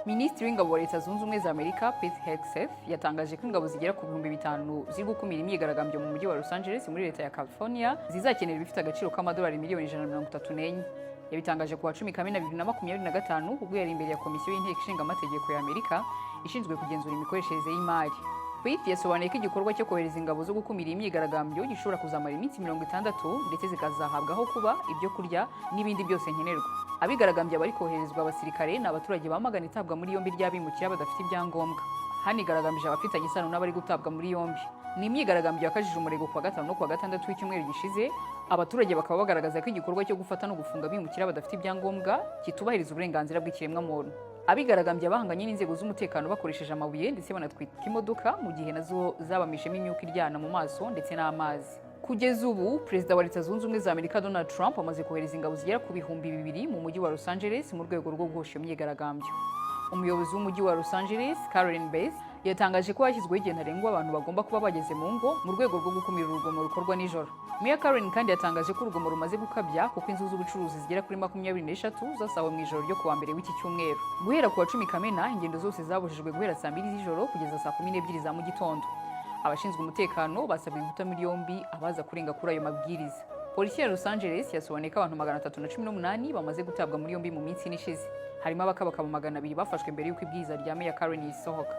Minisitiri w'ingabo wa Leta Zunze Ubumwe za Amerika Hegseth yatangaje ko ingabo zigera ku 5,000 ziri gukumira imyigaragambyo mu mujyi wa Los Angeles muri leta ya California zizakenera ibifite agaciro k'amadolari miliyoni 134. Yabitangaje ku wa 10 Kamena 2025 ubwo yari imbere ya komisiyo y'inteko ishinga amategeko ya Amerika ishinzwe kugenzura imikoreshereze y'imari. Yasobanuye ko igikorwa cyo kohereza ingabo zo gukumira imyigaragambyo gishobora kuzamara iminsi 60 ndetse zikazahabwaho kuba ibyo kurya n'ibindi byose nkenerwa. Abigaragambya bari koherezwa abasirikare n'abaturage bamagana itabwa muri yombi ry'abimukira badafite ibyangombwa. Hanigaragambije abafitanye isano n'abari gutabwa muri yombi. Ni imyigaragambyo yakajije umurego ku wa 5 no ku wa 6 w'icyumweru gishize. Abaturage bakaba bagaragaza ko igikorwa cyo gufata no gufunga abimukira badafite ibyangombwa kitubahiriza uburenganzira bw'ikiremwamuntu. Abigaragambya bahanganye n'inzego z'umutekano bakoresheje amabuye ndetse banatwika imodoka mu gihe nazo zabamishemo imyuka iryana mu maso ndetse n'amazi. Kugeza ubu Perezida wa Leta Zunze Ubumwe za Amerika Donald Trump amaze kohereza ingabo zigera ku 200,000 mu mujyi wa Los Angeles mu rwego rwo guhosha imyigaragambyo. Umuyobozi w'umujyi wa Los Angeles Karen Bass yatangaje ko hashyizweho igihe ntarengwa abantu bagomba kuba bageze mu ngo mu rwego rwo gukumira urugomo rukorwa nijoro. Meya Karen kandi yatangaje ko urugomo rumaze gukabya kuko inzu z'ubucuruzi zigera kuri 23 zasawe mu ijoro ryo kuwa mbere w'iki cyumweru. Guhera ku wa 10 Kamena ingendo zose zabujijwe guhera saa 2 z'ijoro kugeza saa 12 za mu gitondo. Abashinzwe umutekano basabwe guta muri yombi abaza kurenga kuri ayo mabwiriza. Polisi ya Los Angeles yasobanuye ko abantu 318 bamaze gutabwa muri yombi mu minsi nishize. Harimo abakabaka 200 bafashwe mbere y'uko ibwiza rya Meya Karen risohoka.